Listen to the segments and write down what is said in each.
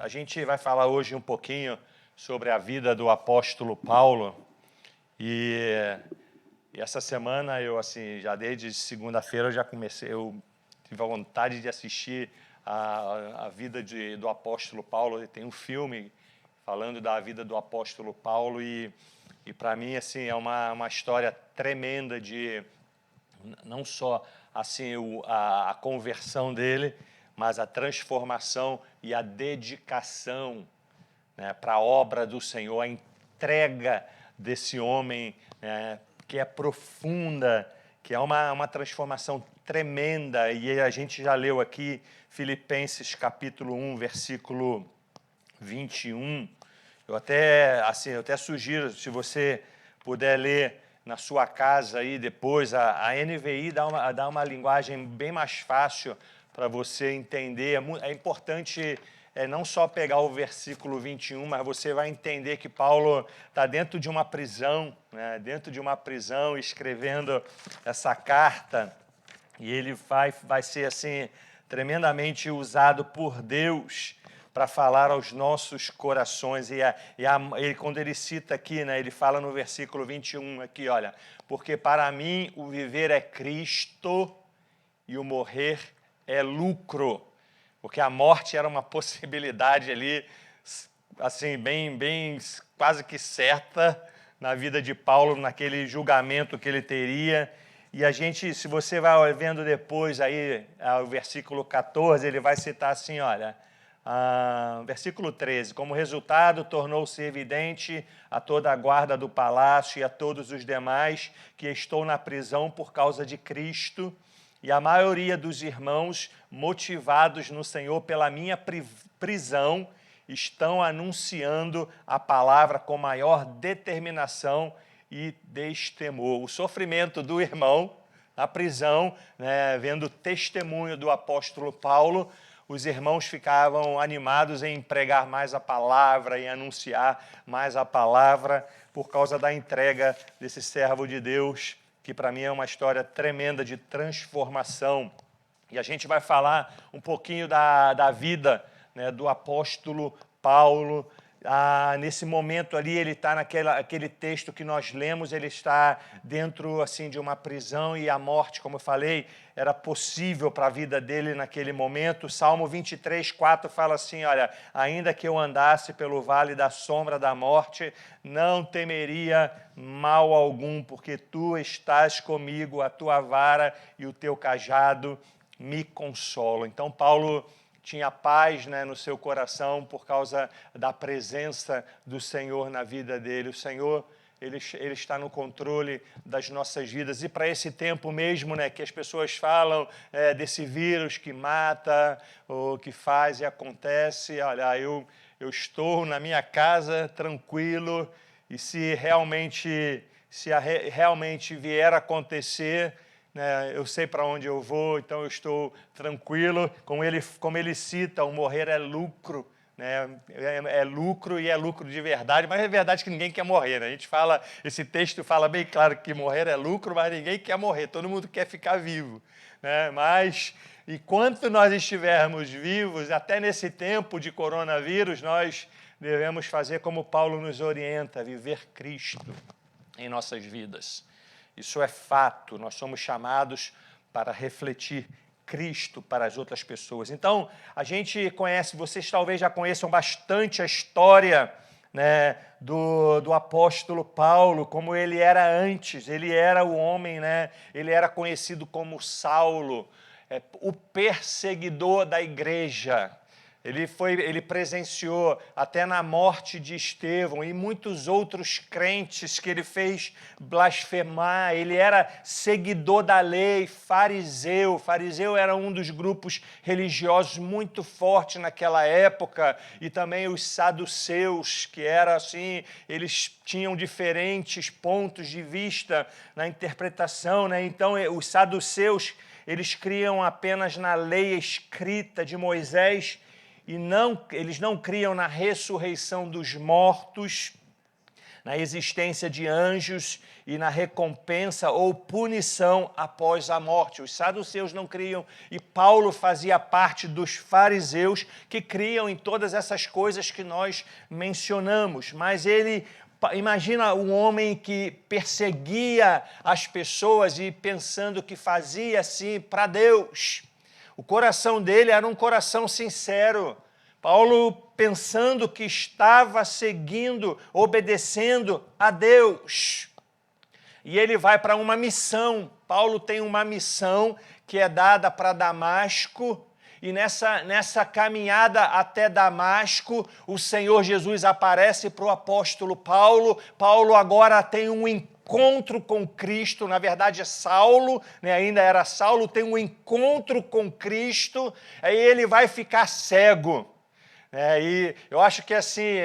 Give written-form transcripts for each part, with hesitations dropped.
A gente vai falar hoje um pouquinho sobre a vida do apóstolo Paulo e essa semana eu já desde segunda-feira eu já comecei, eu tive a vontade de assistir a vida do apóstolo Paulo. Tem um filme falando da vida do apóstolo Paulo e para mim é uma história tremenda de não só a conversão dele, mas a transformação e a dedicação, né, para a obra do Senhor, a entrega desse homem, né, que é profunda, que é uma transformação tremenda. E a gente já leu aqui Filipenses capítulo 1, versículo 21. Eu até sugiro, se você puder ler na sua casa aí depois, a NVI dá uma linguagem bem mais fácil para você entender. É importante não só pegar o versículo 21, mas você vai entender que Paulo está dentro de uma prisão, né, dentro de uma prisão, escrevendo essa carta, e ele vai ser tremendamente usado por Deus para falar aos nossos corações. E quando ele cita aqui, né, ele fala no versículo 21 aqui, olha, porque para mim o viver é Cristo e o morrer é lucro. Porque a morte era uma possibilidade ali, bem quase que certa na vida de Paulo, naquele julgamento que ele teria. E a gente, se você vai vendo depois aí, o versículo 14, ele vai citar assim, olha, versículo 13, como resultado tornou-se evidente a toda a guarda do palácio e a todos os demais que estou na prisão por causa de Cristo, e a maioria dos irmãos, motivados no Senhor pela minha prisão, estão anunciando a palavra com maior determinação e destemor. O sofrimento do irmão na prisão, né, vendo o testemunho do apóstolo Paulo, os irmãos ficavam animados em pregar mais a palavra, em anunciar mais a palavra, por causa da entrega desse servo de Deus, que para mim é uma história tremenda de transformação. E a gente vai falar um pouquinho da vida, né, do apóstolo Paulo. Nesse momento ali, ele está naquele texto que nós lemos, ele está dentro de uma prisão, e a morte, como eu falei, era possível para a vida dele naquele momento. Salmo 23, 4 fala assim, olha, ainda que eu andasse pelo vale da sombra da morte, não temeria mal algum, porque tu estás comigo, a tua vara e o teu cajado me consolam. Então, Paulo tinha paz, né, no seu coração por causa da presença do Senhor na vida dele. O Senhor, ele está no controle das nossas vidas. E para esse tempo mesmo, né, que as pessoas falam desse vírus que mata, ou que faz e acontece, olha, eu estou na minha casa tranquilo, e se realmente vier a acontecer, eu sei para onde eu vou, então eu estou tranquilo. Como ele cita, o morrer é lucro, né? É lucro, e é lucro de verdade, mas é verdade que ninguém quer morrer, né? A gente fala, esse texto fala bem claro que morrer é lucro, mas ninguém quer morrer, todo mundo quer ficar vivo, né? Mas enquanto nós estivermos vivos, até nesse tempo de coronavírus, nós devemos fazer como Paulo nos orienta, viver Cristo em nossas vidas. Isso é fato, nós somos chamados para refletir Cristo para as outras pessoas. Então, a gente conhece, vocês talvez já conheçam bastante a história, né, do apóstolo Paulo, como ele era antes. Ele era o homem, né, ele era conhecido como Saulo, o perseguidor da igreja. Ele presenciou até na morte de Estevão e muitos outros crentes que ele fez blasfemar. Ele era seguidor da lei, fariseu. Fariseu era um dos grupos religiosos muito forte naquela época, e também os saduceus, que era eles tinham diferentes pontos de vista na interpretação, né? Então, os saduceus, eles criam apenas na lei escrita de Moisés, e eles não criam na ressurreição dos mortos, na existência de anjos e na recompensa ou punição após a morte. Os saduceus não criam, e Paulo fazia parte dos fariseus que criam em todas essas coisas que nós mencionamos, mas imagina um homem que perseguia as pessoas e pensando que fazia assim para Deus. O coração dele era um coração sincero. Paulo pensando que estava seguindo, obedecendo a Deus. E ele vai para uma missão. Paulo tem uma missão que é dada para Damasco. E nessa caminhada até Damasco, o Senhor Jesus aparece para o apóstolo Paulo. Paulo agora tem um encontro com Cristo, na verdade é Saulo, né? Ainda era Saulo, tem um encontro com Cristo, aí ele vai ficar cego. E eu acho que assim,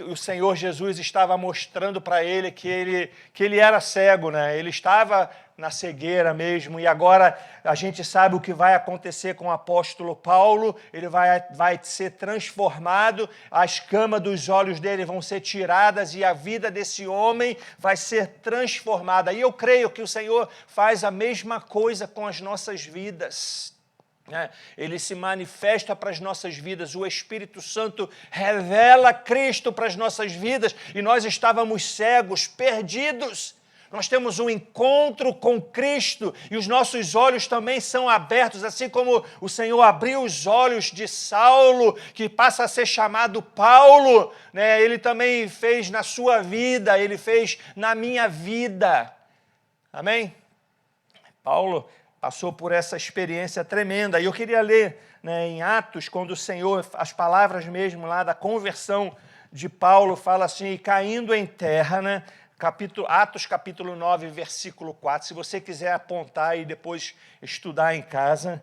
o Senhor Jesus estava mostrando para ele que ele era cego, né? Ele estava na cegueira mesmo, e agora a gente sabe o que vai acontecer com o apóstolo Paulo. Ele vai ser transformado, as escamas dos olhos dele vão ser tiradas e a vida desse homem vai ser transformada. E eu creio que o Senhor faz a mesma coisa com as nossas vidas. Ele se manifesta para as nossas vidas, o Espírito Santo revela Cristo para as nossas vidas, e nós estávamos cegos, perdidos. Nós temos um encontro com Cristo e os nossos olhos também são abertos, assim como o Senhor abriu os olhos de Saulo, que passa a ser chamado Paulo, né? Ele também fez na sua vida, ele fez na minha vida. Amém? Paulo passou por essa experiência tremenda. E eu queria ler, né, em Atos, quando o Senhor, as palavras mesmo lá da conversão de Paulo, fala assim, caindo em terra, né? Atos capítulo 9, versículo 4, se você quiser apontar e depois estudar em casa.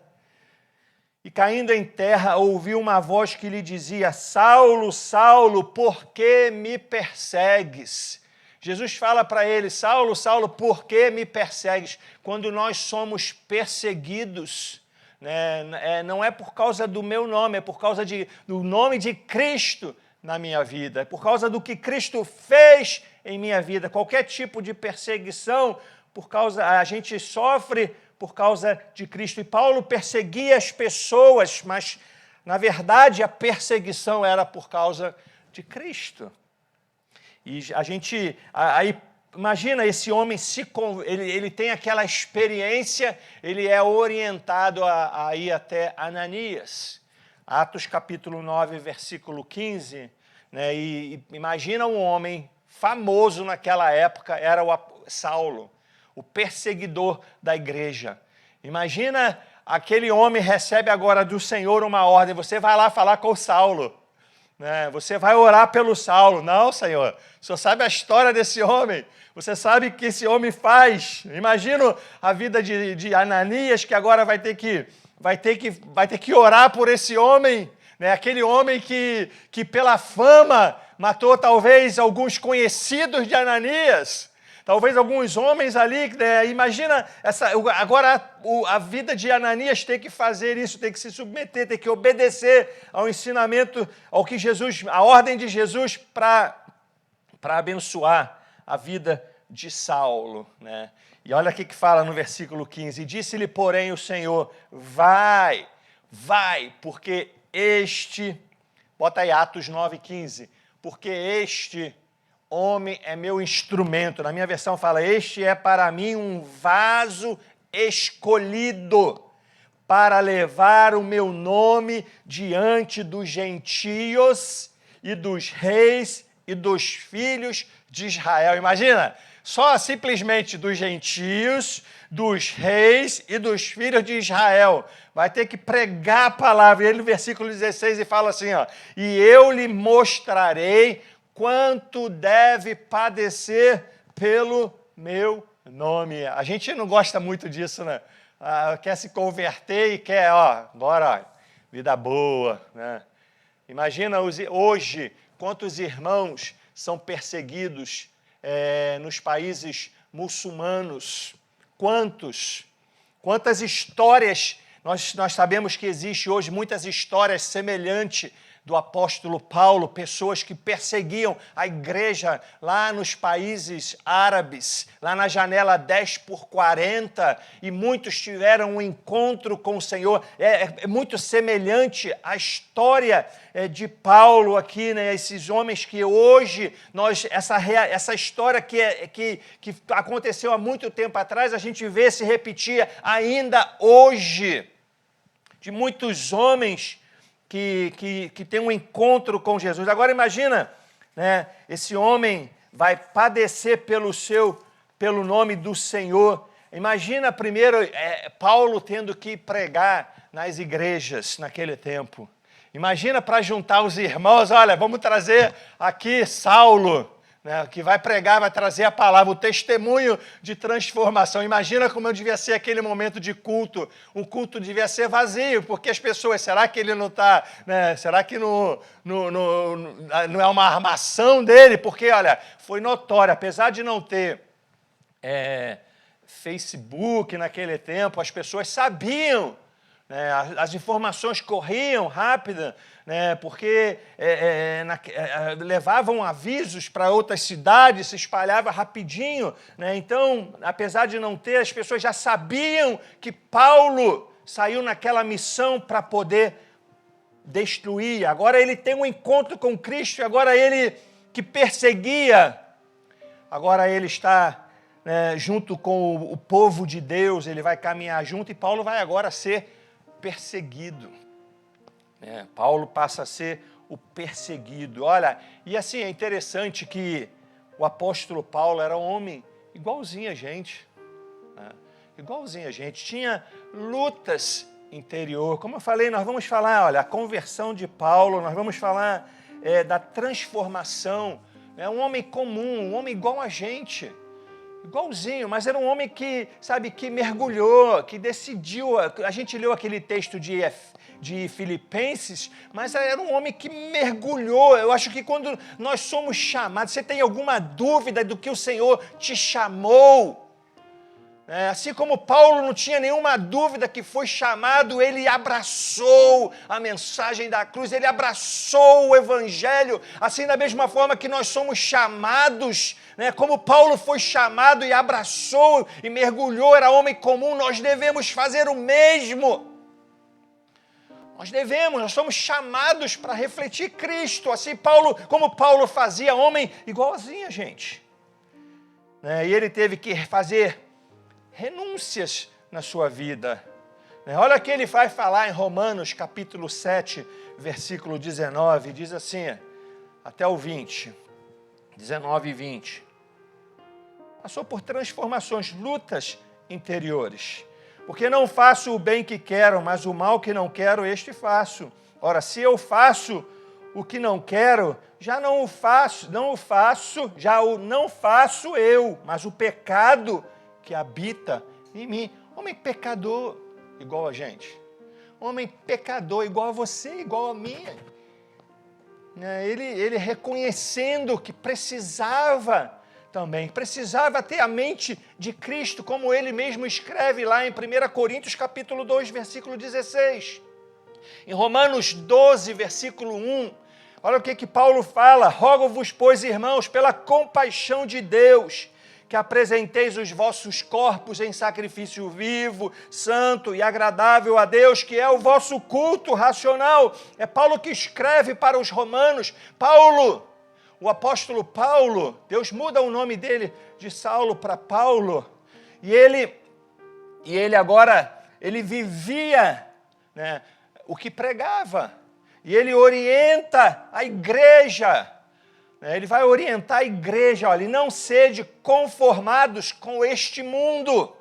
E caindo em terra, ouviu uma voz que lhe dizia, Saulo, Saulo, por que me persegues? Jesus fala para ele, Saulo, Saulo, por que me persegues? Quando nós somos perseguidos, né, não é por causa do meu nome, é por causa do nome de Cristo na minha vida, é por causa do que Cristo fez em minha vida. Qualquer tipo de perseguição, a gente sofre por causa de Cristo. E Paulo perseguia as pessoas, mas, na verdade, a perseguição era por causa de Cristo. E aí imagina, esse homem, ele tem aquela experiência, ele é orientado a ir até Ananias. Atos capítulo 9, versículo 15, né? E imagina um homem famoso naquela época, era o Saulo, o perseguidor da igreja. Imagina, aquele homem recebe agora do Senhor uma ordem, você vai lá falar com o Saulo. Você vai orar pelo Saulo. Não, Senhor, o Senhor sabe a história desse homem, você sabe o que esse homem faz. Imagino a vida de Ananias, que agora vai ter que orar por esse homem, né? Aquele homem que pela fama matou talvez alguns conhecidos de Ananias, talvez alguns homens ali, né? Imagina agora a vida de Ananias ter que fazer isso, ter que se submeter, ter que obedecer ao ensinamento, a ordem de Jesus para abençoar a vida de Saulo, né? E olha o que fala no versículo 15, disse-lhe, porém, o Senhor, vai, porque bota aí Atos 9,15, porque este homem é meu instrumento. Na minha versão fala, este é para mim um vaso escolhido para levar o meu nome diante dos gentios e dos reis e dos filhos de Israel. Imagina, só simplesmente dos gentios, dos reis e dos filhos de Israel. Vai ter que pregar a palavra. E ele no versículo 16 ele fala assim, ó, e eu lhe mostrarei quanto deve padecer pelo meu nome. A gente não gosta muito disso, né? Quer se converter e quer, agora, vida boa, né? Imagina hoje quantos irmãos são perseguidos nos países muçulmanos. Quantas histórias, nós sabemos que existe hoje muitas histórias semelhantes, do apóstolo Paulo, pessoas que perseguiam a igreja lá nos países árabes, lá na janela 10x40, e muitos tiveram um encontro com o Senhor. É muito semelhante à história de Paulo aqui, né? Esses homens que hoje, essa história que aconteceu há muito tempo atrás, a gente vê se repetir ainda hoje, de muitos homens que tem um encontro com Jesus. Agora imagina, né, esse homem vai padecer pelo nome do Senhor. Imagina primeiro Paulo tendo que pregar nas igrejas naquele tempo. Imagina para juntar os irmãos, olha, vamos trazer aqui Saulo, né, que vai pregar, vai trazer a palavra, o testemunho de transformação. Imagina como devia ser aquele momento de culto. O culto devia ser vazio, porque as pessoas, será que ele não está, né, será que não é uma armação dele? Porque, olha, foi notório, apesar de não ter Facebook naquele tempo, as pessoas sabiam, né, as informações corriam rápido, né, porque levavam avisos para outras cidades, se espalhava rapidinho, né? Então, apesar de não ter, as pessoas já sabiam que Paulo saiu naquela missão para poder destruir. Agora ele tem um encontro com Cristo, e agora ele que perseguia, agora ele está, né, junto com o povo de Deus, ele vai caminhar junto, e Paulo vai agora ser perseguido. Paulo passa a ser o perseguido. Olha, e assim, é interessante que o apóstolo Paulo era um homem igualzinho a gente, né? Igualzinho a gente, tinha lutas interior. Como eu falei, nós vamos falar, olha, a conversão de Paulo, nós vamos falar da transformação. É um homem comum, um homem igual a gente, igualzinho, mas era um homem que, sabe, que mergulhou, que decidiu. A gente leu aquele texto de Filipenses, mas era um homem que mergulhou. Eu acho que quando nós somos chamados, você tem alguma dúvida do que o Senhor te chamou? Assim como Paulo não tinha nenhuma dúvida que foi chamado, ele abraçou a mensagem da cruz, ele abraçou o evangelho, assim da mesma forma que nós somos chamados, né, como Paulo foi chamado e abraçou e mergulhou, era homem comum, nós devemos fazer o mesmo. Nós somos chamados para refletir Cristo, assim como Paulo fazia, homem igualzinho a gente. E ele teve que fazer renúncias na sua vida. Olha o que ele vai falar em Romanos capítulo 7, versículo 19, diz assim, até o 20, 19 e 20. Passou por transformações, lutas interiores. Porque não faço o bem que quero, mas o mal que não quero, este faço. Ora, se eu faço o que não quero, já não faço eu, mas o pecado que habita em mim. Homem pecador igual a gente. Homem pecador igual a você, igual a mim. Ele reconhecendo que precisava ter a mente de Cristo, como ele mesmo escreve lá em 1 Coríntios capítulo 2, versículo 16. Em Romanos 12, versículo 1, olha o que Paulo fala: rogo-vos, pois, irmãos, pela compaixão de Deus, que apresenteis os vossos corpos em sacrifício vivo, santo e agradável a Deus, que é o vosso culto racional. É Paulo que escreve para os romanos. Paulo, o apóstolo Paulo, Deus muda o nome dele de Saulo para Paulo, e ele agora, ele vivia, né, o que pregava, e ele orienta a igreja. Ele vai orientar a igreja, olha, e não sede conformados com este mundo,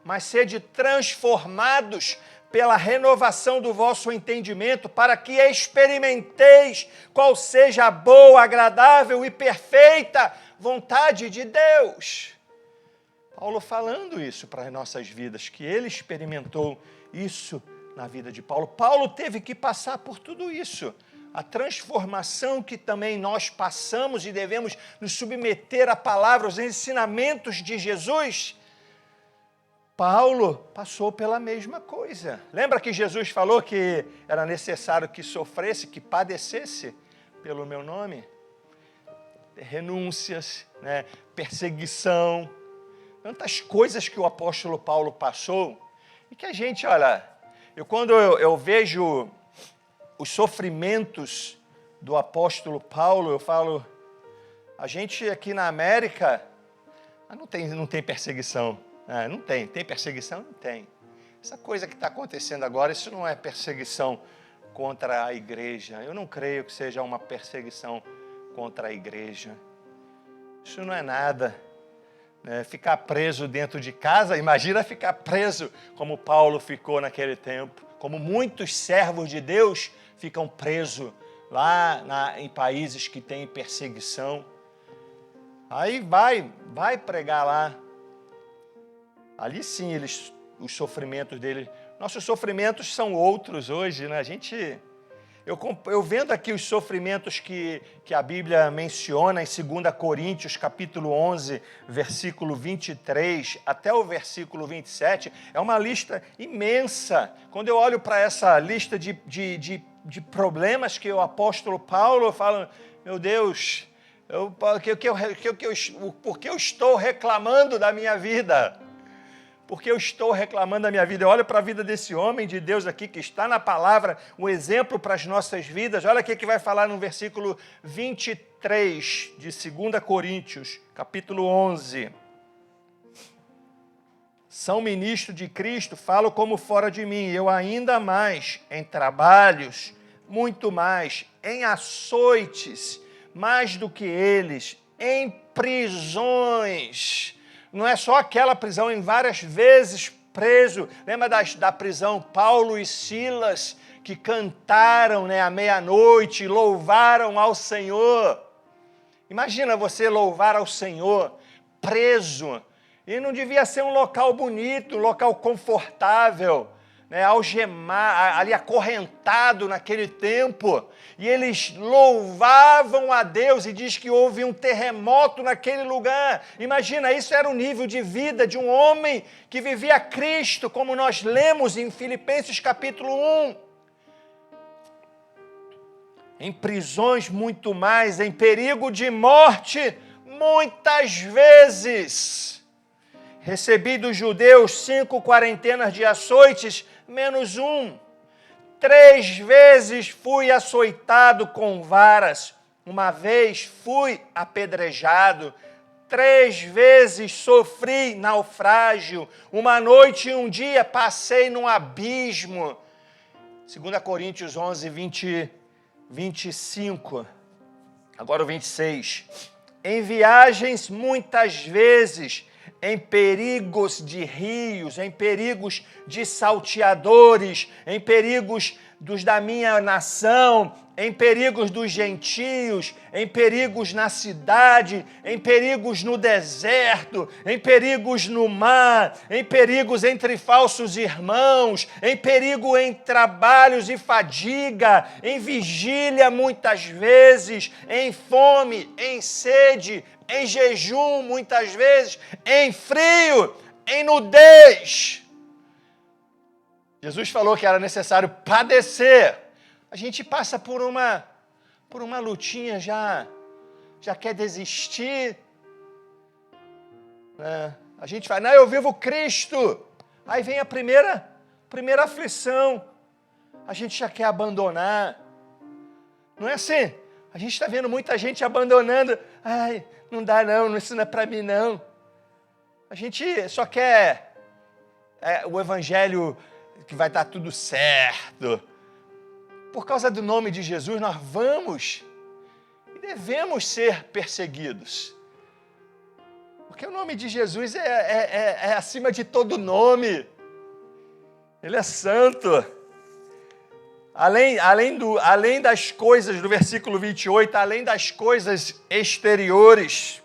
mas sede transformados pela renovação do vosso entendimento, para que experimenteis qual seja a boa, agradável e perfeita vontade de Deus. Paulo falando isso para as nossas vidas, que ele experimentou isso na vida de Paulo. Paulo teve que passar por tudo isso. A transformação que também nós passamos e devemos nos submeter à palavra, aos ensinamentos de Jesus, Paulo passou pela mesma coisa. Lembra que Jesus falou que era necessário que sofresse, que padecesse pelo meu nome? Renúncias, né? Perseguição, tantas coisas que o apóstolo Paulo passou, e que a gente, olha, quando eu vejo os sofrimentos do apóstolo Paulo, eu falo, a gente aqui na América não tem perseguição. Não tem. Tem perseguição? Não tem. Essa coisa que está acontecendo agora, isso não é perseguição contra a igreja. Eu não creio que seja uma perseguição contra a igreja. Isso não é nada. Ficar preso dentro de casa, imagina ficar preso como Paulo ficou naquele tempo. Como muitos servos de Deus ficam presos lá em países que têm perseguição. Aí vai pregar lá. Ali sim, os sofrimentos dele. Nossos sofrimentos são outros hoje, né? Eu vendo aqui os sofrimentos que a Bíblia menciona em 2 Coríntios, capítulo 11, versículo 23, até o versículo 27, é uma lista imensa. Quando eu olho para essa lista de problemas que o apóstolo Paulo fala, meu Deus, por que eu estou reclamando da minha vida? Porque eu estou reclamando da minha vida. Eu olho para a vida desse homem de Deus aqui, que está na palavra, um exemplo para as nossas vidas. Olha o que vai falar no versículo 23 de 2 Coríntios, capítulo 11. São ministro de Cristo, falo como fora de mim. Eu ainda mais em trabalhos, muito mais, em açoites, mais do que eles, em prisões. Não é só aquela prisão, em várias vezes preso. Lembra da prisão Paulo e Silas, que cantaram, à meia-noite, louvaram ao Senhor. Imagina você louvar ao Senhor preso. E não devia ser um local bonito, um local confortável, algemar, ali acorrentado naquele tempo. E eles louvavam a Deus e diz que houve um terremoto naquele lugar. Imagina, isso era o nível de vida de um homem que vivia Cristo, como nós lemos em Filipenses capítulo 1. Em prisões muito mais, em perigo de morte muitas vezes. Recebi dos judeus 5 quarentenas de açoites, menos um. 3 vezes fui açoitado com varas. Uma vez fui apedrejado. 3 vezes sofri naufrágio. Uma noite e um dia passei num abismo. 2 Coríntios 11, 25. Agora o 26. Em viagens muitas vezes, em perigos de rios, em perigos de salteadores, em perigos dos da minha nação, em perigos dos gentios, em perigos na cidade, em perigos no deserto, em perigos no mar, em perigos entre falsos irmãos, em perigo em trabalhos e fadiga, em vigília muitas vezes, em fome, em sede, em jejum muitas vezes, em frio, em nudez. Jesus falou que era necessário padecer. A gente passa por uma lutinha, já quer desistir. A gente fala, não, eu vivo Cristo. Aí vem a primeira aflição. A gente já quer abandonar. Não é assim? A gente está vendo muita gente abandonando. Ai, não dá não, isso não é para mim não. A gente só quer o evangelho que vai dar tudo certo. Por causa do nome de Jesus, nós vamos e devemos ser perseguidos. Porque o nome de Jesus é acima de todo nome. Ele é santo. Além das coisas do versículo 28, além das coisas exteriores,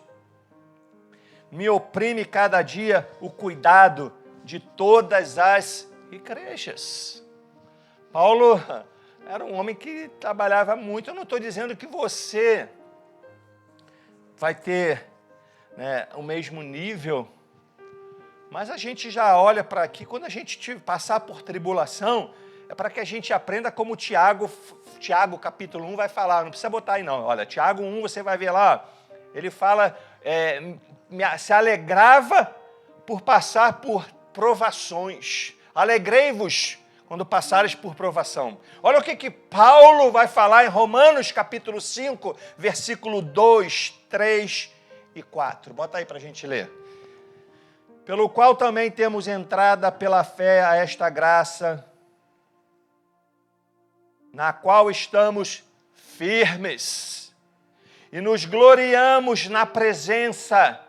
me oprime cada dia o cuidado de todas as igrejas. Paulo era um homem que trabalhava muito. Eu não estou dizendo que você vai ter o mesmo nível, Mas a gente já olha para aqui, quando a gente passar por tribulação, é para que a gente aprenda como Tiago, capítulo 1 vai falar, não precisa botar aí não, olha, Tiago 1 você vai ver lá, ele fala, se alegrava por passar por provações, alegrei-vos quando passares por provação. Olha o que Paulo vai falar em Romanos capítulo 5, versículo 2, 3 e 4. Bota aí para a gente ler. Pelo qual também temos entrada pela fé a esta graça, na qual estamos firmes e nos gloriamos na presença,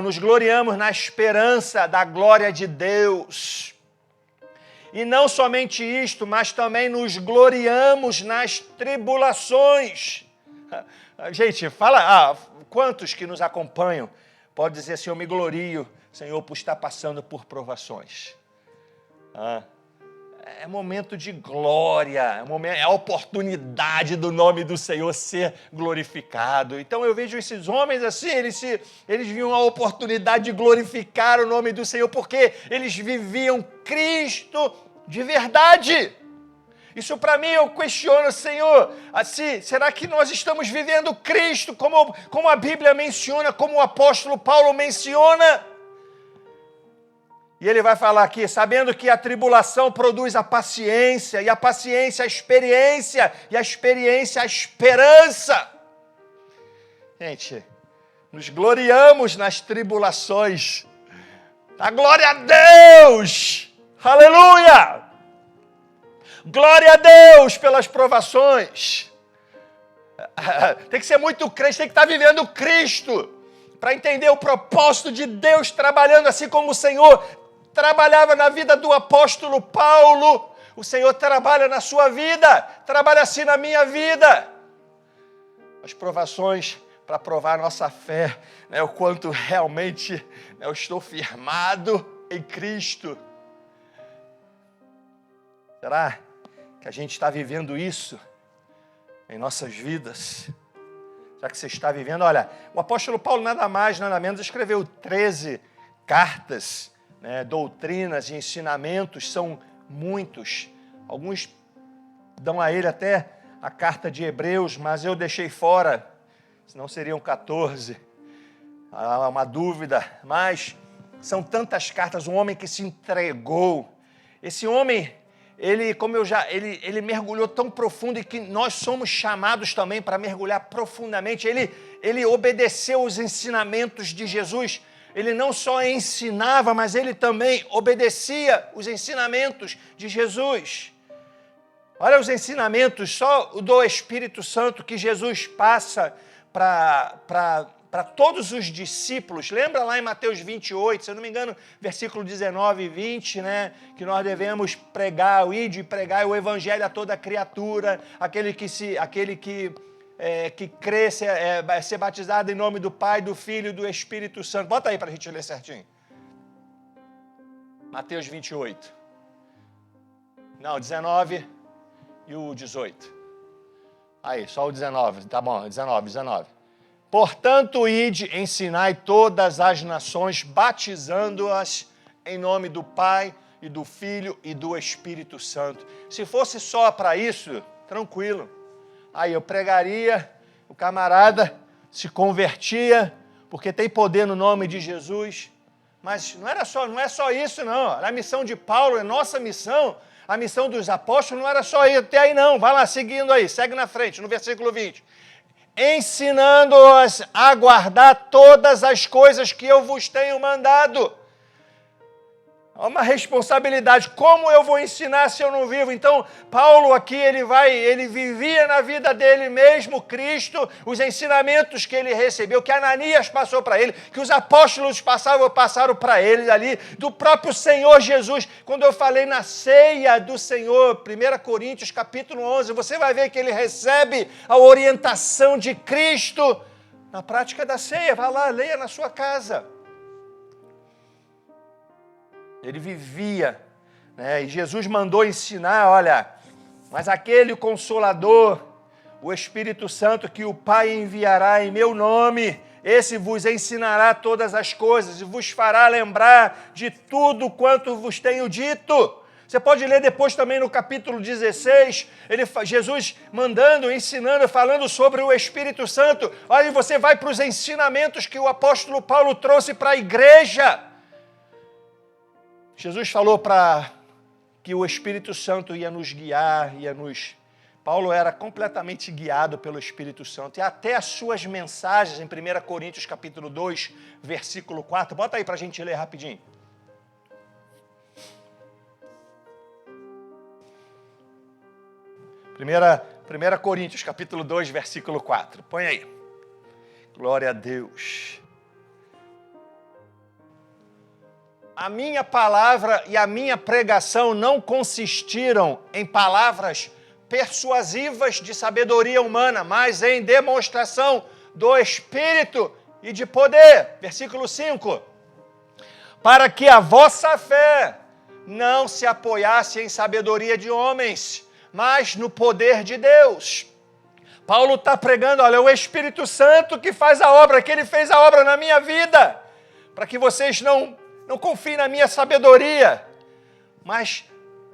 nos gloriamos na esperança da glória de Deus. E não somente isto, mas também nos gloriamos nas tribulações. Gente, fala, quantos que nos acompanham pode dizer assim, eu me glorio, Senhor, por estar passando por provações. É momento de glória, é a oportunidade do nome do Senhor ser glorificado. Então eu vejo esses homens assim, eles viam a oportunidade de glorificar o nome do Senhor, porque eles viviam Cristo de verdade. Isso para mim eu questiono, Senhor, assim, será que nós estamos vivendo Cristo como a Bíblia menciona, como o apóstolo Paulo menciona? E ele vai falar aqui, sabendo que a tribulação produz a paciência, e a paciência a experiência, e a experiência a esperança. Gente, nos gloriamos nas tribulações. A glória a Deus! Aleluia! Glória a Deus pelas provações. Tem que ser muito crente, tem que estar vivendo Cristo, para entender o propósito de Deus trabalhando assim como o Senhor trabalhava na vida do apóstolo Paulo, o Senhor trabalha na sua vida, trabalha assim na minha vida. As provações para provar a nossa fé, né, o quanto realmente eu estou firmado em Cristo. Será que a gente está vivendo isso em nossas vidas? Será que você está vivendo? Olha, o apóstolo Paulo nada mais, nada menos, escreveu 13 cartas, doutrinas e ensinamentos, são muitos. Alguns dão a ele até a carta de Hebreus, mas eu deixei fora, senão seriam 14. Há uma dúvida, mas são tantas cartas, um homem que se entregou. Esse homem, ele mergulhou tão profundo e que nós somos chamados também para mergulhar profundamente. Ele obedeceu os ensinamentos de Jesus. Ele não só ensinava, mas ele também obedecia os ensinamentos de Jesus. Olha os ensinamentos só do Espírito Santo que Jesus passa para todos os discípulos. Lembra lá em Mateus 28, se eu não me engano, versículo 19 e 20, né? Que nós devemos pregar o evangelho a toda criatura, aquele que crê ser batizado em nome do Pai, do Filho e do Espírito Santo. Bota aí para a gente ler certinho. Mateus 28. Não, 19 e o 18. Aí, só o 19. Tá bom, 19. Portanto, ide, ensinai todas as nações, batizando-as em nome do Pai e do Filho e do Espírito Santo. Se fosse só para isso, tranquilo. Aí eu pregaria, o camarada se convertia, porque tem poder no nome de Jesus. Mas não é só isso, não. A missão de Paulo é nossa missão. A missão dos apóstolos não era só ir até aí, não. Vai lá, seguindo aí, segue na frente, no versículo 20. Ensinando-os a guardar todas as coisas que eu vos tenho mandado. Há uma responsabilidade. Como eu vou ensinar se eu não vivo? Então, Paulo aqui, ele vivia na vida dele mesmo, Cristo, os ensinamentos que ele recebeu, que Ananias passou para ele, que os apóstolos passaram para ele ali, do próprio Senhor Jesus. Quando eu falei na ceia do Senhor, 1 Coríntios capítulo 11, você vai ver que ele recebe a orientação de Cristo na prática da ceia. Vai lá, leia na sua casa. Ele vivia, né? E Jesus mandou ensinar, olha, mas aquele Consolador, o Espírito Santo que o Pai enviará em meu nome, esse vos ensinará todas as coisas e vos fará lembrar de tudo quanto vos tenho dito. Você pode ler depois também no capítulo 16, Jesus mandando, ensinando, falando sobre o Espírito Santo. Olha, você vai para os ensinamentos que o apóstolo Paulo trouxe para a igreja. Jesus falou que o Espírito Santo ia nos guiar, Paulo era completamente guiado pelo Espírito Santo. E até as suas mensagens em 1 Coríntios capítulo 2, versículo 4. Bota aí para a gente ler rapidinho. 1 Coríntios, capítulo 2, versículo 4. Põe aí. Glória a Deus. A minha palavra e a minha pregação não consistiram em palavras persuasivas de sabedoria humana, mas em demonstração do Espírito e de poder. Versículo 5. Para que a vossa fé não se apoiasse em sabedoria de homens, mas no poder de Deus. Paulo está pregando, olha, o Espírito Santo que faz a obra, que ele fez a obra na minha vida, para que vocês não confiem na minha sabedoria, mas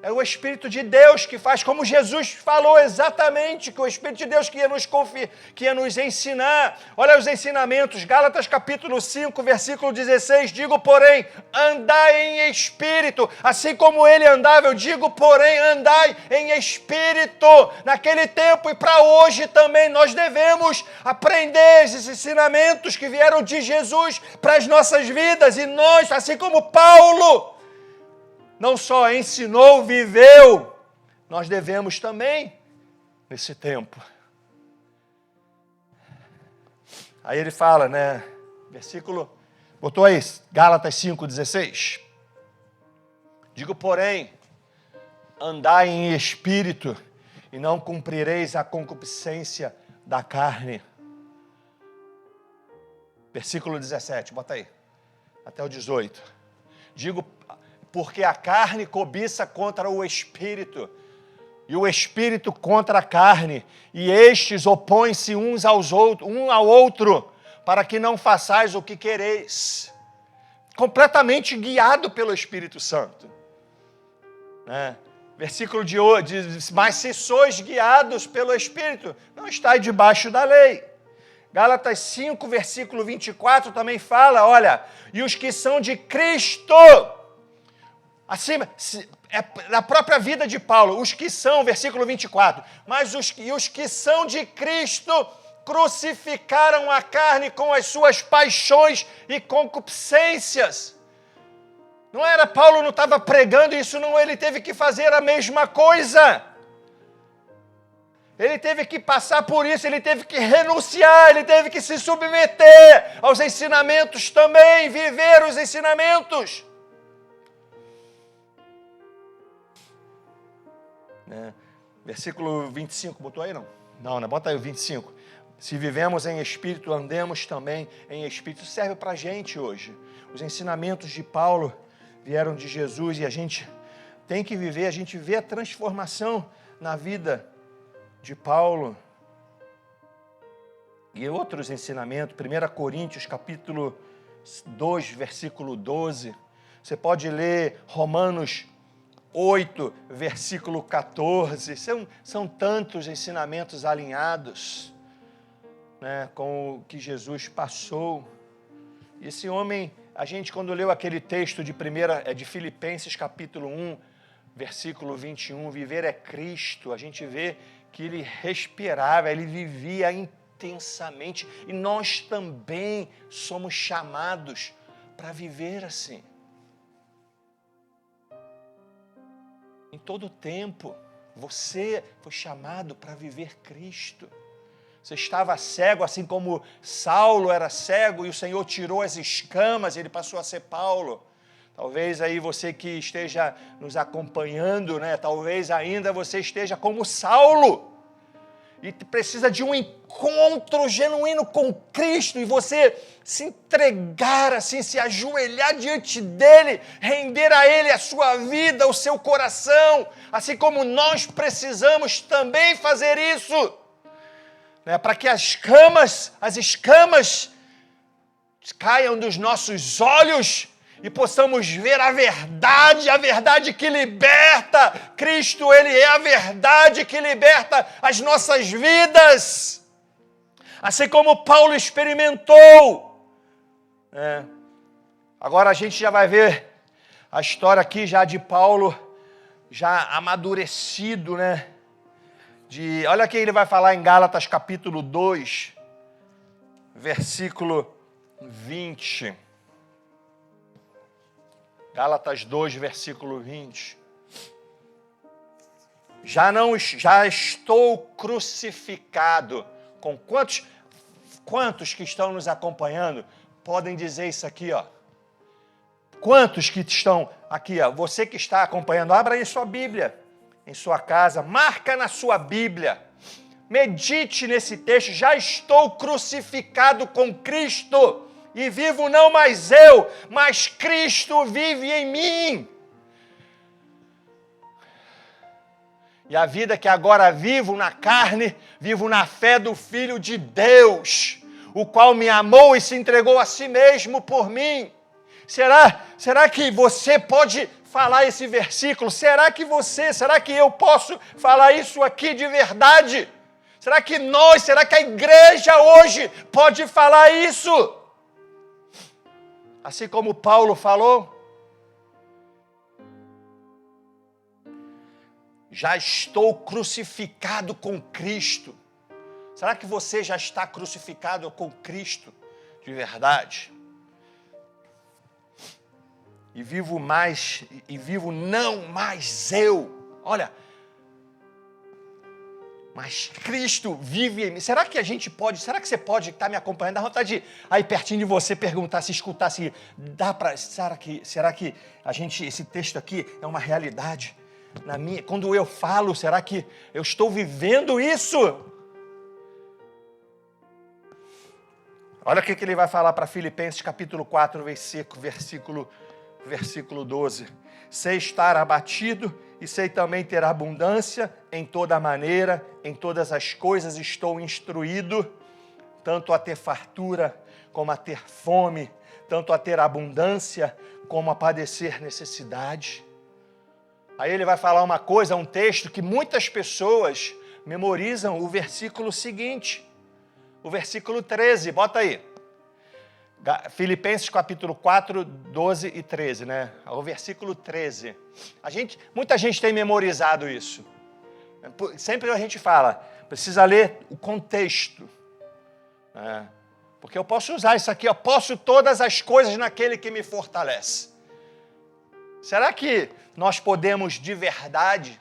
é o Espírito de Deus que faz, como Jesus falou exatamente, que o Espírito de Deus que ia nos ensinar. Olha os ensinamentos, Gálatas capítulo 5, versículo 16, digo, porém, andai em Espírito, assim como ele andava, eu digo, porém, andai em Espírito. Naquele tempo e para hoje também nós devemos aprender esses ensinamentos que vieram de Jesus para as nossas vidas, e nós, assim como Paulo, não só ensinou, viveu, nós devemos também, nesse tempo. Aí ele fala, né, versículo, botou aí, Gálatas 5,16. Digo, porém, andai em espírito, e não cumprireis a concupiscência da carne. Versículo 17, bota aí, até o 18. Digo, porque a carne cobiça contra o Espírito, e o Espírito contra a carne, e estes opõem-se um ao outro, para que não façais o que quereis. Completamente guiado pelo Espírito Santo. Né? Versículo de hoje, mas se sois guiados pelo Espírito, não estáis debaixo da lei. Gálatas 5, versículo 24 também fala, olha, e os que são de Cristo, acima, na própria vida de Paulo, os que são, versículo 24, mas os que são de Cristo crucificaram a carne com as suas paixões e concupiscências. Não era, Paulo não estava pregando isso, não, ele teve que fazer a mesma coisa. Ele teve que passar por isso, ele teve que renunciar, ele teve que se submeter aos ensinamentos também, viver os ensinamentos. Versículo 25, botou aí não? Não, bota aí o 25. Se vivemos em Espírito, andemos também em Espírito. Isso serve para a gente hoje. Os ensinamentos de Paulo vieram de Jesus e a gente tem que viver, a gente vê a transformação na vida de Paulo. E outros ensinamentos, 1 Coríntios capítulo 2, versículo 12. Você pode ler Romanos 8, versículo 14, são tantos ensinamentos alinhados, né, com o que Jesus passou. Esse homem, a gente quando leu aquele texto de Filipenses capítulo 1, versículo 21, viver é Cristo, a gente vê que ele respirava, ele vivia intensamente, e nós também somos chamados para viver assim. Em todo tempo, você foi chamado para viver Cristo. Você estava cego, assim como Saulo era cego, e o Senhor tirou as escamas, e ele passou a ser Paulo. Talvez aí você que esteja nos acompanhando, né? Talvez ainda você esteja como Saulo, e precisa de um encontro genuíno com Cristo, e você se entregar assim, se ajoelhar diante dele, render a ele a sua vida, o seu coração, assim como nós precisamos também fazer isso, né? Para que as escamas caiam dos nossos olhos e possamos ver a verdade que liberta. Cristo, Ele é a verdade que liberta as nossas vidas. Assim como Paulo experimentou. Agora a gente já vai ver a história aqui já de Paulo, já amadurecido, né? Olha o que ele vai falar em Gálatas capítulo 2, versículo 20. Gálatas 2, versículo 20. Já estou crucificado. Com quantos que estão nos acompanhando podem dizer isso aqui, ó? Quantos que estão aqui, ó? Você que está acompanhando, abra aí sua Bíblia em sua casa, marca na sua Bíblia. Medite nesse texto. Já estou crucificado com Cristo. E vivo não mais eu, mas Cristo vive em mim. E a vida que agora vivo na carne, vivo na fé do Filho de Deus, o qual me amou e se entregou a si mesmo por mim. Será que você pode falar esse versículo? Será que eu posso falar isso aqui de verdade? Será que a igreja hoje pode falar isso? Assim como Paulo falou, já estou crucificado com Cristo. Será que você já está crucificado com Cristo de verdade? E vivo não mais eu. Olha, mas Cristo vive em mim. Será que você pode estar me acompanhando? Dá vontade de aí pertinho de você perguntar, se escutar, será que esse texto aqui é uma realidade na minha? Quando eu falo, será que eu estou vivendo isso? Olha o que ele vai falar para Filipenses capítulo 4, versículo 12. Sei estar abatido e sei também ter abundância em toda maneira, em todas as coisas estou instruído, tanto a ter fartura como a ter fome, tanto a ter abundância como a padecer necessidade. Aí ele vai falar uma coisa, um texto que muitas pessoas memorizam o versículo seguinte, o versículo 13, bota aí. Filipenses capítulo 4, 12 e 13, né? O versículo 13. Muita gente tem memorizado isso. Sempre a gente fala, precisa ler o contexto. Né? Porque eu posso usar isso aqui, eu posso todas as coisas naquele que me fortalece. Será que nós podemos de verdade?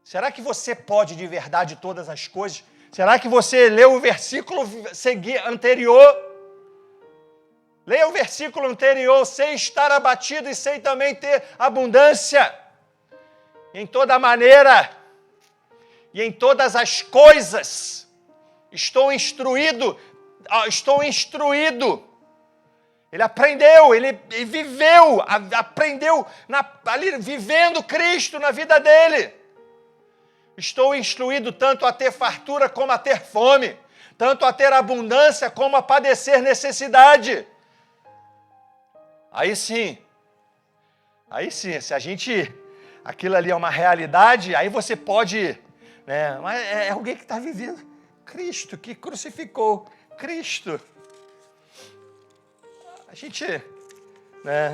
Será que você pode de verdade todas as coisas? Será que você leu o versículo anterior? Leia o versículo anterior, sei estar abatido e sei também ter abundância. Em toda maneira e em todas as coisas estou instruído. Ele aprendeu, ele viveu, aprendeu ali vivendo Cristo na vida dele. Estou instruído tanto a ter fartura como a ter fome, tanto a ter abundância como a padecer necessidade. Aí sim, se aquilo ali é uma realidade, aí você pode, né? Mas é alguém que está vivendo Cristo, que crucificou Cristo.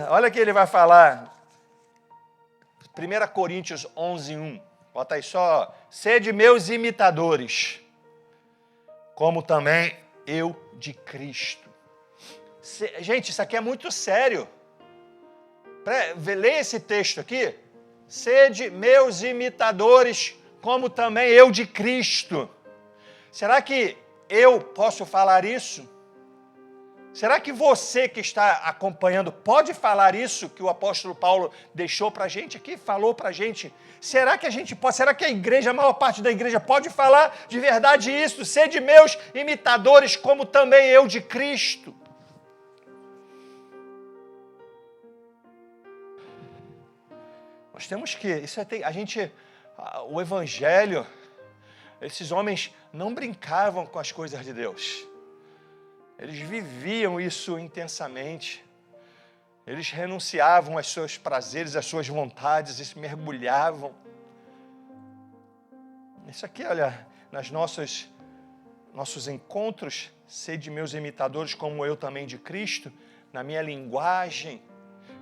Olha o que ele vai falar, 1 Coríntios 11, 1, bota aí só, sede meus imitadores, como também eu de Cristo. Gente, isso aqui é muito sério. Leia esse texto aqui. Sede meus imitadores, como também eu de Cristo. Será que eu posso falar isso? Será que você que está acompanhando pode falar isso que o apóstolo Paulo deixou para a gente aqui, falou para a gente? Será que a gente pode? Será que a maior parte da igreja pode falar de verdade isso? Sede meus imitadores, como também eu de Cristo. Nós temos que, o Evangelho, esses homens não brincavam com as coisas de Deus. Eles viviam isso intensamente. Eles renunciavam aos seus prazeres, às suas vontades, e se mergulhavam. Isso aqui, olha, nossos encontros, sede meus imitadores, como eu também de Cristo, na minha linguagem,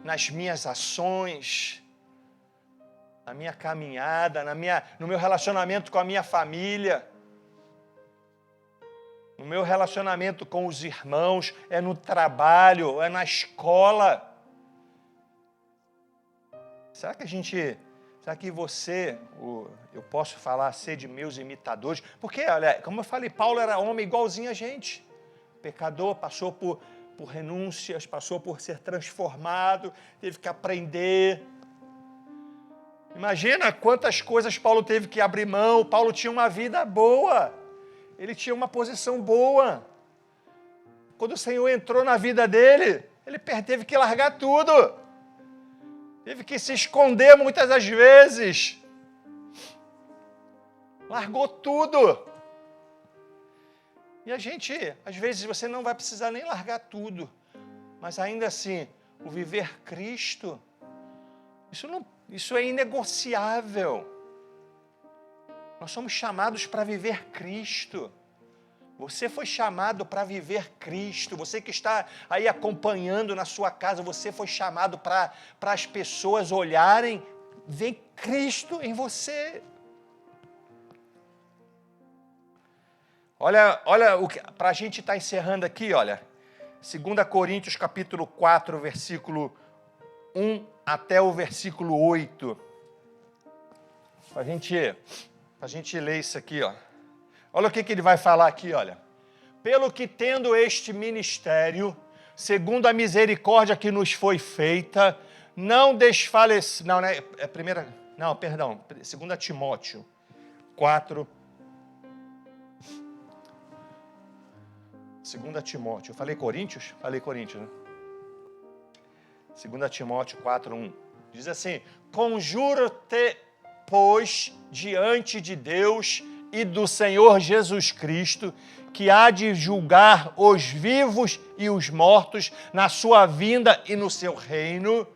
nas minhas ações, na minha caminhada, no meu relacionamento com a minha família, no meu relacionamento com os irmãos, é no trabalho, é na escola. Será que você, eu posso falar, ser de meus imitadores? Porque, olha, como eu falei, Paulo era homem igualzinho a gente. Pecador, passou por renúncias, passou por ser transformado, teve que aprender. Imagina quantas coisas Paulo teve que abrir mão. Paulo tinha uma vida boa. Ele tinha uma posição boa. Quando o Senhor entrou na vida dele, ele teve que largar tudo. Teve que se esconder muitas das vezes. Largou tudo. E a gente, às vezes, você não vai precisar nem largar tudo. Mas ainda assim, o viver Cristo, isso é inegociável. Nós somos chamados para viver Cristo. Você foi chamado para viver Cristo. Você que está aí acompanhando na sua casa, você foi chamado para as pessoas olharem, ver Cristo em você. Olha para a gente estar encerrando aqui, olha. 2 Coríntios capítulo 4, versículo 1 até o versículo 8. Para a gente ler isso aqui, ó. Olha o que ele vai falar aqui, olha. Pelo que tendo este ministério, segundo a misericórdia que nos foi feita, não desfalece... Não, né? É primeira... Não, perdão. 2 Timóteo 4. 2 Timóteo. Eu falei Coríntios? Falei Coríntios, né? 2 Timóteo 4, 1. Diz assim: conjuro-te, pois, diante de Deus e do Senhor Jesus Cristo, que há de julgar os vivos e os mortos na sua vinda e no seu reino.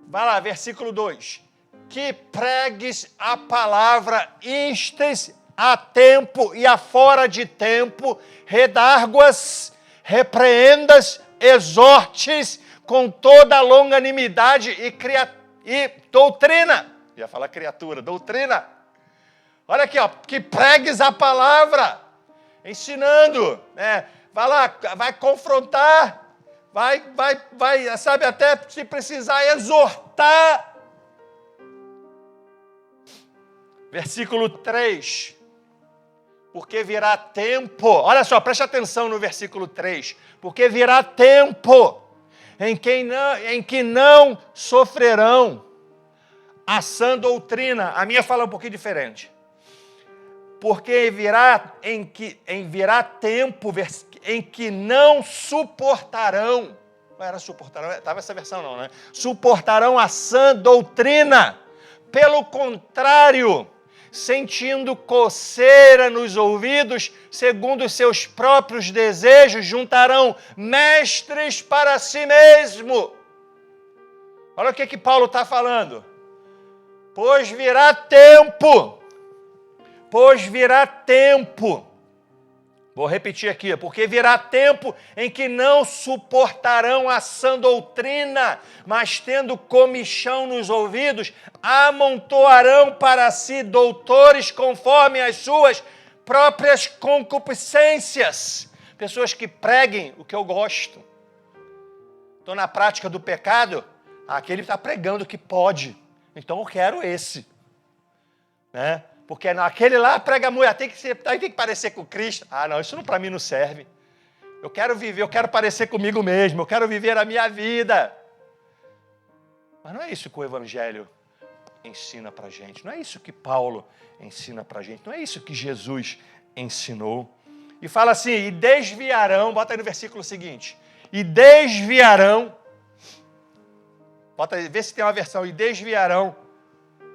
Vai lá, versículo 2. Que pregues a palavra, instes a tempo e a fora de tempo, redarguas, repreendas, exortes com toda a longanimidade e doutrina. Ia falar criatura, doutrina. Olha aqui, ó, que pregues a palavra, ensinando, né? Vai lá, vai confrontar, vai, sabe, até se precisar exortar. Versículo 3. Porque virá tempo, olha só, preste atenção no versículo 3. Porque virá tempo em que não sofrerão a sã doutrina. A minha fala um pouquinho diferente. Porque virá tempo em que não suportarão. Não era suportarão, estava essa versão não, né? Suportarão a sã doutrina. Pelo contrário, sentindo coceira nos ouvidos, segundo os seus próprios desejos, juntarão mestres para si mesmo. Olha o que Paulo está falando. Pois virá tempo. Vou repetir aqui, porque virá tempo em que não suportarão a sã doutrina, mas tendo comichão nos ouvidos, amontoarão para si doutores conforme as suas próprias concupiscências. Pessoas que preguem o que eu gosto. Estou na prática do pecado, aquele está pregando que pode, então eu quero esse, né? Porque aquele lá prega muito, tem que parecer com Cristo. Ah, não, isso para mim não serve. Eu quero viver, eu quero parecer comigo mesmo, eu quero viver a minha vida. Mas não é isso que o Evangelho ensina para a gente, não é isso que Paulo ensina para a gente, não é isso que Jesus ensinou. E fala assim, e desviarão, bota aí no versículo seguinte, e desviarão, bota aí, vê se tem uma versão, e desviarão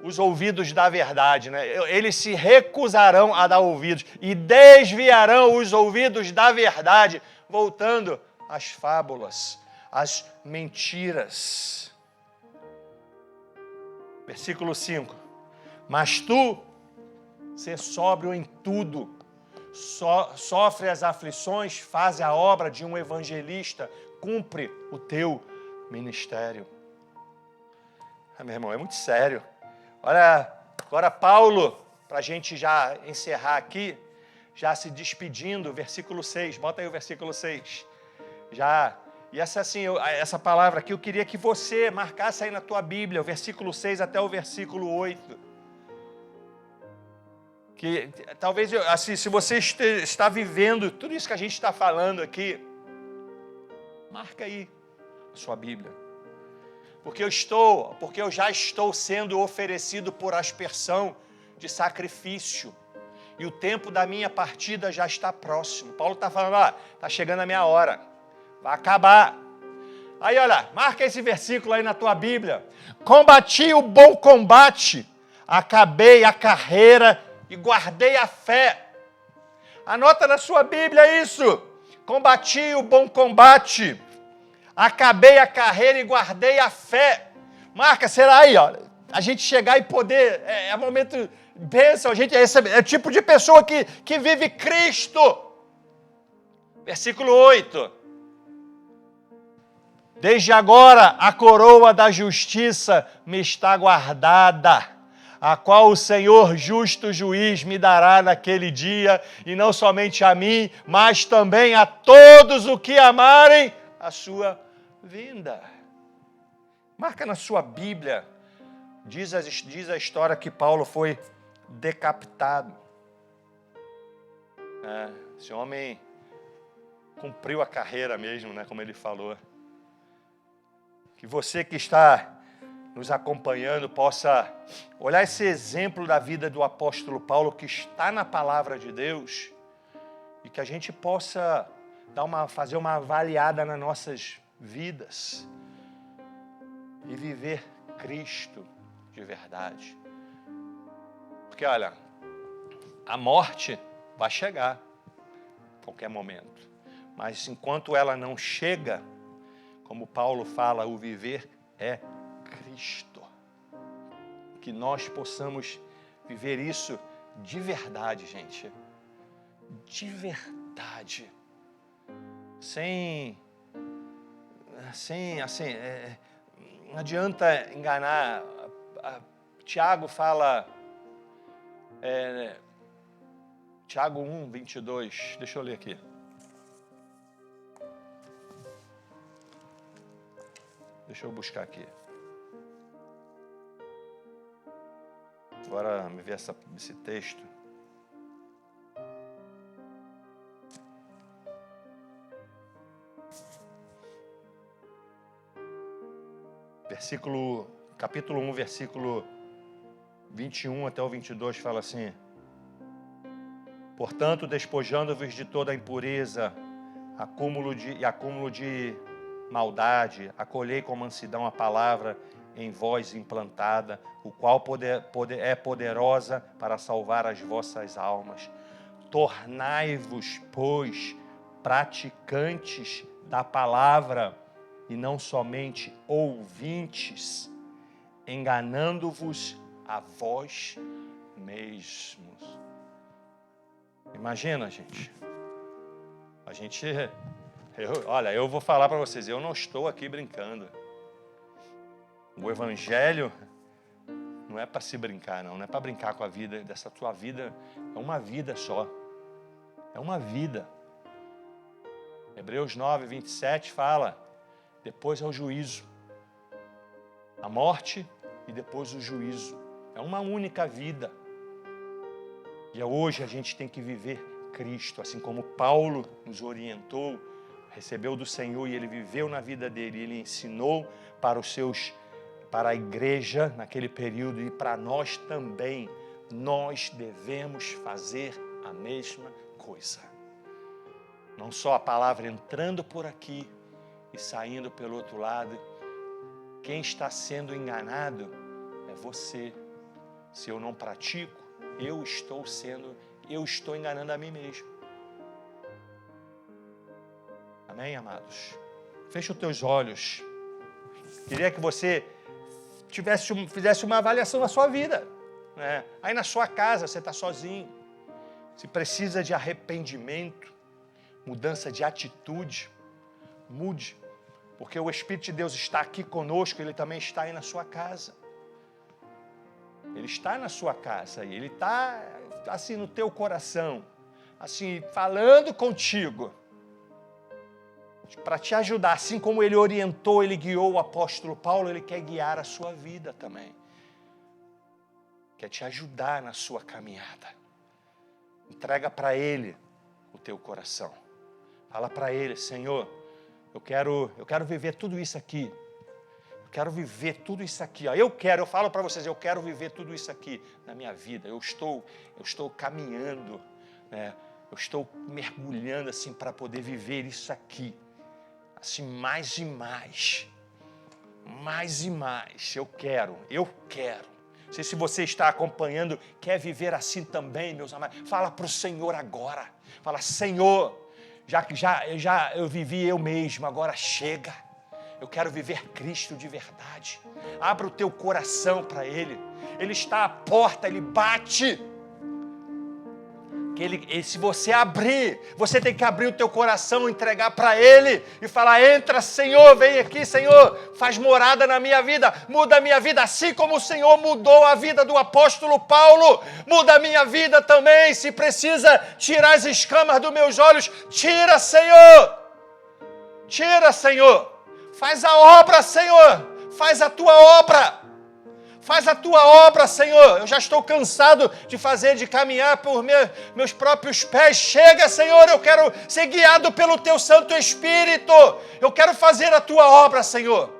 os ouvidos da verdade, né? Eles se recusarão a dar ouvidos e desviarão os ouvidos da verdade. voltando às fábulas, às mentiras. Versículo 5. Mas tu, sê sóbrio em tudo, sofre as aflições, faz a obra de um evangelista, cumpre o teu ministério. Meu irmão, é muito sério. Olha, agora Paulo, para a gente já encerrar aqui, já se despedindo, versículo 6, bota aí o versículo 6. E essa palavra aqui, eu queria que você marcasse aí na tua Bíblia, o versículo 6 até o versículo 8. Que talvez, assim, se você está vivendo tudo isso que a gente está falando aqui, marca aí a sua Bíblia. Porque eu já estou sendo oferecido por aspersão de sacrifício. E o tempo da minha partida já está próximo. Paulo está falando, está chegando a minha hora. Vai acabar. Aí, olha, marca esse versículo aí na tua Bíblia. Combati o bom combate, acabei a carreira e guardei a fé. Anota na sua Bíblia isso. Combati o bom combate, acabei a carreira e guardei a fé. Marca, será aí, ó. A gente chegar e poder, é momento, bênção, a gente é o tipo de pessoa que vive Cristo. Versículo 8. Desde agora a coroa da justiça me está guardada, a qual o Senhor justo juiz me dará naquele dia, e não somente a mim, mas também a todos os que amarem a sua vinda. Marca na sua Bíblia, diz a história que Paulo foi decapitado. Esse homem cumpriu a carreira mesmo, né, como ele falou. Que você que está nos acompanhando possa olhar esse exemplo da vida do apóstolo Paulo que está na palavra de Deus e que a gente possa fazer uma avaliada nas nossas vidas e viver Cristo de verdade. Porque, olha, a morte vai chegar a qualquer momento, mas enquanto ela não chega, como Paulo fala, o viver é Cristo. Que nós possamos viver isso de verdade, gente. De verdade. Não adianta enganar. Tiago fala, Tiago 1, 22, deixa eu ler aqui. Deixa eu buscar aqui. Agora me ver esse texto. Capítulo 1, versículo 21 até o 22 fala assim: portanto, despojando-vos de toda a impureza, acúmulo de maldade, acolhei com mansidão a palavra em vós implantada, o qual é poderosa para salvar as vossas almas. Tornai-vos, pois, praticantes da palavra, e não somente ouvintes, enganando-vos a vós mesmos. Imagina, gente. Olha, eu vou falar para vocês, eu não estou aqui brincando. O Evangelho não é para se brincar, não é para brincar com a vida. Dessa tua vida, é uma vida só. É uma vida. Hebreus 9, 27 fala, depois é o juízo. A morte e depois o juízo. É uma única vida. E hoje a gente tem que viver Cristo, assim como Paulo nos orientou, recebeu do Senhor e ele viveu na vida dele, ele ensinou para a igreja naquele período e para nós também, nós devemos fazer a mesma coisa. Não só a palavra entrando por aqui e saindo pelo outro lado. Quem está sendo enganado é você. Se eu não pratico, eu estou enganando a mim mesmo. Amém, amados? Feche os teus olhos. Queria que você fizesse uma avaliação da sua vida, né? Aí na sua casa você está sozinho. Se precisa de arrependimento, mudança de atitude, mude. Porque o Espírito de Deus está aqui conosco, Ele também está aí na sua casa. Ele está na sua casa e Ele está assim no teu coração, assim falando contigo, para te ajudar. Assim como Ele orientou, Ele guiou o apóstolo Paulo, Ele quer guiar a sua vida também. Quer te ajudar na sua caminhada. Entrega para Ele o teu coração. Fala para Ele: Senhor, eu quero viver tudo isso aqui. Eu quero viver tudo isso aqui. Ó. Eu falo para vocês, eu quero viver tudo isso aqui na minha vida. Eu estou caminhando, né? Eu estou mergulhando assim para poder viver isso aqui. Assim, mais e mais. Mais e mais. Eu quero. Não sei se você está acompanhando, quer viver assim também, meus amados. Fala para o Senhor agora. Fala: Senhor, já eu vivi eu mesmo, agora chega. Eu quero viver Cristo de verdade. Abra o teu coração para Ele. Ele está à porta, Ele bate. Se você abrir, você tem que abrir o teu coração, entregar para Ele e falar: entra, Senhor, vem aqui, Senhor, faz morada na minha vida, muda a minha vida, assim como o Senhor mudou a vida do apóstolo Paulo, muda a minha vida também. Se precisa tirar as escamas dos meus olhos, tira, Senhor, faz a obra, Senhor, faz a tua obra. Faz a tua obra, Senhor. Eu já estou cansado de caminhar por meus próprios pés. Chega, Senhor, eu quero ser guiado pelo Teu Santo Espírito. Eu quero fazer a Tua obra, Senhor.